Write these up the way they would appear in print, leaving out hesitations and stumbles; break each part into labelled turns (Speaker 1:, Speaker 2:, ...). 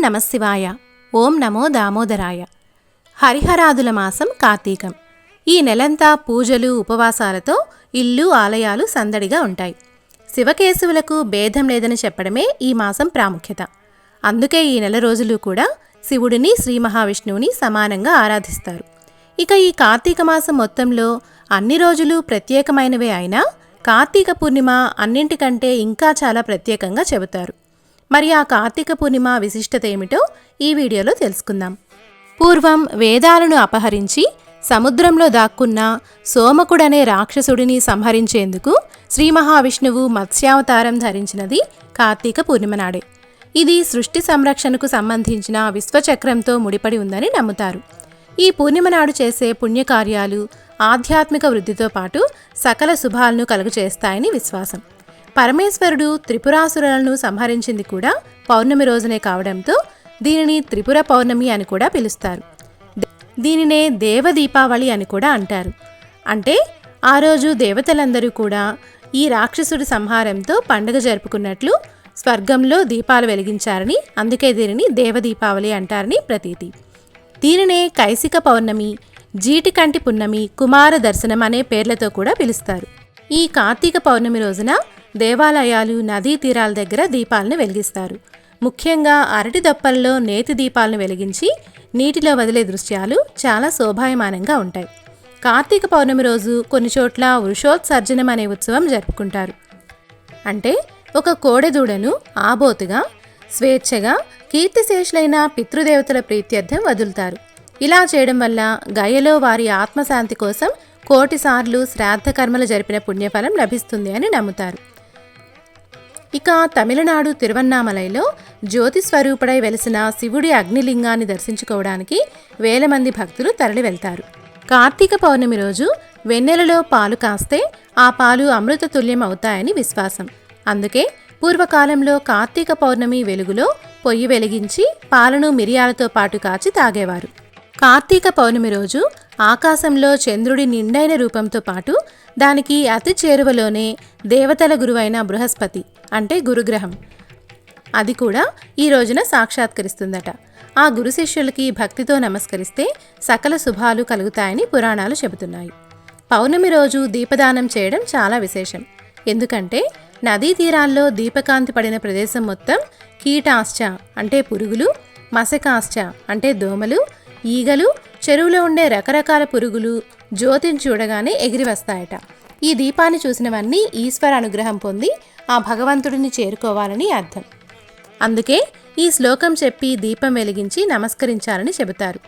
Speaker 1: నమఃశివాయ. ఓం నమో దామోదరాయ. హరిహరాదుల మాసం కార్తీకం. ఈ నెలంతా పూజలు ఉపవాసాలతో ఇల్లు ఆలయాలు సందడిగా ఉంటాయి. శివకేశవులకు భేదం లేదని చెప్పడమే ఈ మాసం ప్రాముఖ్యత. అందుకే ఈ నెల రోజులు కూడా శివుడిని శ్రీ మహావిష్ణువుని సమానంగా ఆరాధిస్తారు. ఇక ఈ కార్తీక మాసం మొత్తంలో అన్ని రోజులు ప్రత్యేకమైనవే అయినా కార్తీక పూర్ణిమ అన్నింటికంటే ఇంకా చాలా ప్రత్యేకంగా చెబుతారు. మరి ఆ కార్తీక పూర్ణిమ విశిష్టత ఏమిటో ఈ వీడియోలో తెలుసుకుందాం. పూర్వం వేదాలను అపహరించి సముద్రంలో దాక్కున్న సోమకుడనే రాక్షసుడిని సంహరించేందుకు శ్రీ మహావిష్ణువు మత్స్యావతారం ధరించినది కార్తీక పూర్ణిమ నాడే. ఇది సృష్టి సంరక్షణకు సంబంధించిన విశ్వచక్రంతో ముడిపడి ఉందని నమ్ముతారు. ఈ పూర్ణిమ నాడు చేసే పుణ్యకార్యాలు ఆధ్యాత్మిక వృద్ధితో పాటు సకల శుభాలను కలుగచేస్తాయని విశ్వాసం. పరమేశ్వరుడు త్రిపురాసురులను సంహరించింది కూడా పౌర్ణమి రోజునే కావడంతో దీనిని త్రిపుర పౌర్ణమి అని కూడా పిలుస్తారు. దీనినే దేవదీపావళి అని కూడా అంటారు. అంటే ఆ రోజు దేవతలందరూ కూడా ఈ రాక్షసుడి సంహారంతో పండుగ జరుపుకున్నట్లు స్వర్గంలో దీపాలు వెలిగించారని, అందుకే దీనిని దేవదీపావళి అంటారని ప్రతీతి. దీనినే కైసిక పౌర్ణమి, జీటికంటి పున్నమి, కుమార దర్శనం అనే పేర్లతో కూడా పిలుస్తారు. ఈ కార్తీక పౌర్ణమి రోజున దేవాలయాలు నదీ తీరాల దగ్గర దీపాలను వెలిగిస్తారు. ముఖ్యంగా అరటి దొప్పల్లో నేతి దీపాలను వెలిగించి నీటిలో వదిలే దృశ్యాలు చాలా శోభాయమానంగా ఉంటాయి. కార్తీక పౌర్ణమి రోజు కొన్ని చోట్ల వృషోత్సర్జనం అనే ఉత్సవం జరుపుకుంటారు. అంటే ఒక కోడెదూడను ఆబోతుగా స్వేచ్ఛగా కీర్తిశేషులైన పితృదేవతల ప్రీత్యర్థం వదులుతారు. ఇలా చేయడం వల్ల గయలో వారి ఆత్మశాంతి కోసం కోటిసార్లు శ్రాద్ధ కర్మలు జరిపిన పుణ్యఫలం లభిస్తుంది అని నమ్ముతారు. ఇక తమిళనాడు తిరువన్నామలైలో జ్యోతి స్వరూపుడై వెలిసిన శివుడి అగ్నిలింగాన్ని దర్శించుకోవడానికి వేల మంది భక్తులు తరలి వెళ్తారు. కార్తీక పౌర్ణమి రోజు వెన్నెలలో పాలు కాస్తే ఆ పాలు అమృత తుల్యం అవుతాయని విశ్వాసం. అందుకే పూర్వకాలంలో కార్తీక పౌర్ణమి వెలుగులో పొయ్యి వెలిగించి పాలను మిరియాలతో పాటు కాచి తాగేవారు. కార్తీక పౌర్ణమి రోజు ఆకాశంలో చంద్రుడి నిండైన రూపంతో పాటు దానికి అతి చేరువలోనే దేవతల గురువైన బృహస్పతి అంటే గురుగ్రహం, అది కూడా ఈ రోజున సాక్షాత్కరిస్తుందట. ఆ గురు శిష్యులకి భక్తితో నమస్కరిస్తే సకల శుభాలు కలుగుతాయని పురాణాలు చెబుతున్నాయి. పౌర్ణమి రోజు దీపదానం చేయడం చాలా విశేషం. ఎందుకంటే నదీ తీరాల్లో దీపకాంతి పడిన ప్రదేశం మొత్తం కీటాశ్చ అంటే పురుగులు, మశకాశ్చ అంటే దోమలు, ఈగలు, చెరువులో ఉండే రకరకాల పురుగులు జ్యోతిని చూడగానే ఎగిరి వస్తాయట. ఈ దీపాన్ని చూసినవన్నీ ఈశ్వర అనుగ్రహం పొంది ఆ భగవంతుడిని చేరుకోవాలని అర్థం. అందుకే ఈ శ్లోకం చెప్పి దీపం వెలిగించి నమస్కరించాలని చెబుతారు.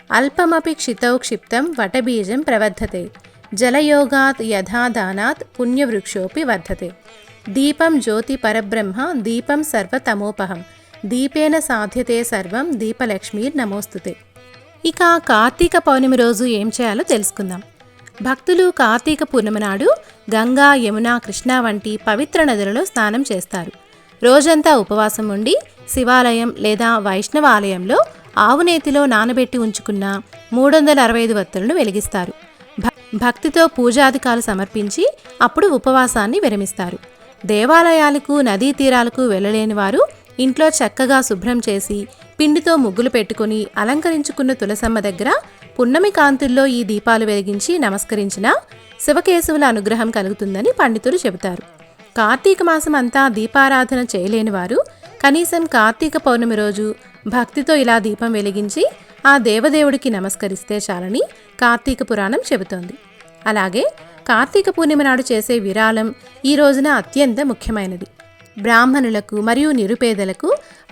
Speaker 1: అల్పమపి క్షితౌ క్షిప్తం వటబీజం ప్రవర్ధతే, జలయోగాత్ యథాదానాత్ పుణ్యవృక్షోపి వర్ధతే. దీపం జ్యోతి పరబ్రహ్మ దీపం సర్వతమోపహం, దీపేన సాధ్యతే సర్వం దీపలక్ష్మీర్ నమోస్తుతే. ఇక కార్తీక పౌర్ణమి రోజు ఏం చేయాలో తెలుసుకుందాం. భక్తులు కార్తీక పూర్ణిమ నాడు గంగా, యమున, కృష్ణ వంటి పవిత్ర నదులలో స్నానం చేస్తారు. రోజంతా ఉపవాసం ఉండి శివాలయం లేదా వైష్ణవ ఆలయంలో ఆవునేతిలో నానబెట్టి ఉంచుకున్న 365 వత్తులను వెలిగిస్తారు. భక్తితో పూజాధికాలు సమర్పించి అప్పుడు ఉపవాసాన్ని విరమిస్తారు. దేవాలయాలకు నదీ తీరాలకు వెళ్ళలేని వారు ఇంట్లో చక్కగా శుభ్రం చేసి పిండితో ముగ్గులు పెట్టుకుని అలంకరించుకున్న తులసమ్మ దగ్గర పున్నమి కాంతుల్లో ఈ దీపాలు వెలిగించి నమస్కరించినా శివకేశవుల అనుగ్రహం కలుగుతుందని పండితులు చెబుతారు. కార్తీక మాసం అంతా దీపారాధన చేయలేని వారు కనీసం కార్తీక పౌర్ణమి రోజు భక్తితో ఇలా దీపం వెలిగించి ఆ దేవదేవుడికి నమస్కరిస్తే చాలని కార్తీక పురాణం చెబుతోంది. అలాగే కార్తీక పూర్ణిమ నాడు చేసే విరాళం ఈ రోజున అత్యంత ముఖ్యమైనది. బ్రాహ్మణులకు మరియు నిరుపేదలకు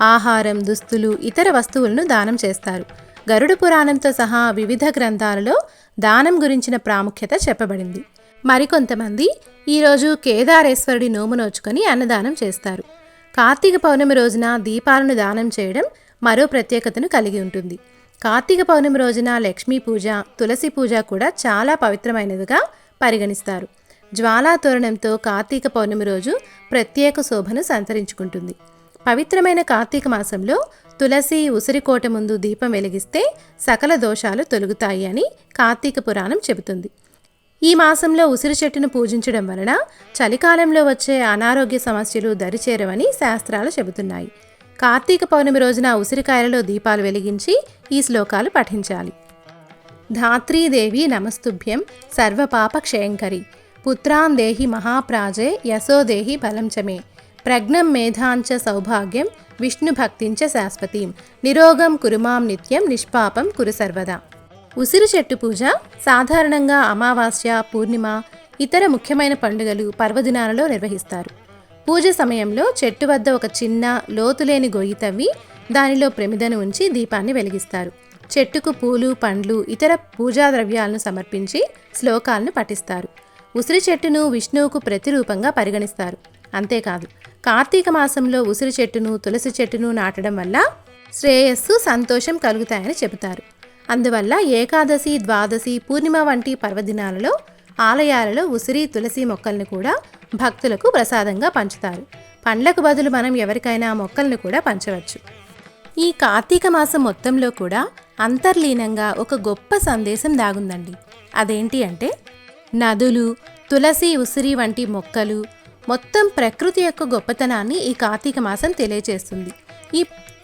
Speaker 1: ఆహారం, దుస్తులు, ఇతర వస్తువులను దానం చేస్తారు. గరుడ పురాణంతో సహా వివిధ గ్రంథాలలో దానం గురించిన ప్రాముఖ్యత చెప్పబడింది. మరికొంతమంది ఈరోజు కేదారేశ్వరుడి నోము నోచుకొని అన్నదానం చేస్తారు. కార్తీక పౌర్ణమి రోజున దీపాలను దానం చేయడం మరో ప్రత్యేకతను కలిగి ఉంటుంది. కార్తీక పౌర్ణమి రోజున లక్ష్మీ పూజ, తులసి పూజ కూడా చాలా పవిత్రమైనదిగా పరిగణిస్తారు. జ్వాలా తోరణంతో కార్తీక పౌర్ణమి రోజు ప్రత్యేక శోభను సంతరించుకుంటుంది. పవిత్రమైన కార్తీక మాసంలో తులసి, ఉసిరికోట ముందు దీపం వెలిగిస్తే సకల దోషాలు తొలగుతాయి అని కార్తీక పురాణం చెబుతుంది. ఈ మాసంలో ఉసిరి చెట్టును పూజించడం వలన చలికాలంలో వచ్చే అనారోగ్య సమస్యలు దరిచేరవని శాస్త్రాలు చెబుతున్నాయి. కార్తీక పౌర్ణమి రోజున ఉసిరికాయలలో దీపాలు వెలిగించి ఈ శ్లోకాలు పఠించాలి. ధాత్రీదేవి నమస్తుభ్యం సర్వపాప క్షయంకరి పుత్రాన్ దేహి మహాప్రాజే యశోదేహి బలం చ మే ప్రజ్ఞం మేధాంచ సౌభాగ్యం విష్ణుభక్తించ శాశ్వతీం నిరోగం కురుమాం నిత్యం నిష్పాపం కురు సర్వదా. ఉసిరి చెట్టు పూజ సాధారణంగా అమావాస్య, పూర్ణిమ, ఇతర ముఖ్యమైన పండుగలు, పర్వదినాలలో నిర్వహిస్తారు. పూజ సమయంలో చెట్టు వద్ద ఒక చిన్న లోతులేని గొయ్యి తవ్వి దానిలో ప్రమిదను ఉంచి దీపాన్ని వెలిగిస్తారు. చెట్టుకు పూలు, పండ్లు, ఇతర పూజా ద్రవ్యాలను సమర్పించి శ్లోకాలను పఠిస్తారు. ఉసిరి చెట్టును విష్ణువుకు ప్రతిరూపంగా పరిగణిస్తారు. అంతేకాదు, కార్తీక మాసంలో ఉసిరి చెట్టును, తులసి చెట్టును నాటడం వల్ల శ్రేయస్సు, సంతోషం కలుగుతాయని చెబుతారు. అందువల్ల ఏకాదశి, ద్వాదశి, పూర్ణిమ వంటి పర్వదినాలలో ఆలయాలలో ఉసిరి, తులసి మొక్కలను కూడా భక్తులకు ప్రసాదంగా పంచుతారు. పండ్లకు బదులు మనం ఎవరికైనా మొక్కలను కూడా పంచవచ్చు. ఈ కార్తీక మాసం మొత్తంలో కూడా అంతర్లీనంగా ఒక గొప్ప సందేశం దాగుందండి. అదేంటి అంటే, నదులు, తులసి, ఉసిరి వంటి మొక్కలు, మొత్తం ప్రకృతి యొక్క గొప్పతనాన్ని ఈ కార్తీక మాసం తెలియచేస్తుంది.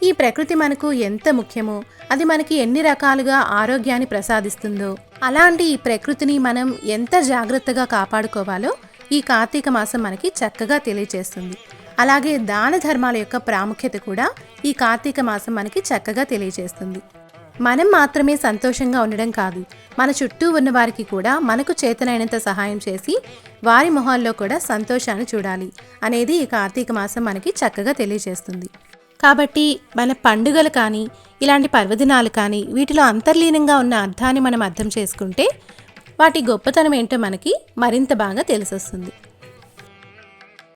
Speaker 1: ఈ ప్రకృతి మనకు ఎంత ముఖ్యమో, అది మనకి ఎన్ని రకాలుగా ఆరోగ్యాన్ని ప్రసాదిస్తుందో, అలాంటి ఈ ప్రకృతిని మనం ఎంత జాగ్రత్తగా కాపాడుకోవాలో ఈ కార్తీక మాసం మనకి చక్కగా తెలియచేస్తుంది. అలాగే దాన ధర్మాల యొక్క ప్రాముఖ్యత కూడా ఈ కార్తీక మాసం మనకి చక్కగా తెలియచేస్తుంది. మనం మాత్రమే సంతోషంగా ఉండడం కాదు, మన చుట్టూ ఉన్న వారికి కూడా మనకు చేతనైనంత సహాయం చేసి వారి మొహాల్లో కూడా సంతోషాన్ని చూడాలి అనేది ఈ కార్తీక మాసం మనకి చక్కగా తెలియజేస్తుంది. కాబట్టి మన పండుగలు కానీ, ఇలాంటి పర్వదినాలు కానీ, వీటిలో అంతర్లీనంగా ఉన్న అర్థాన్ని మనం అర్థం చేసుకుంటే వాటి గొప్పతనం ఏంటో మనకి మరింత బాగా తెలిసొస్తుంది.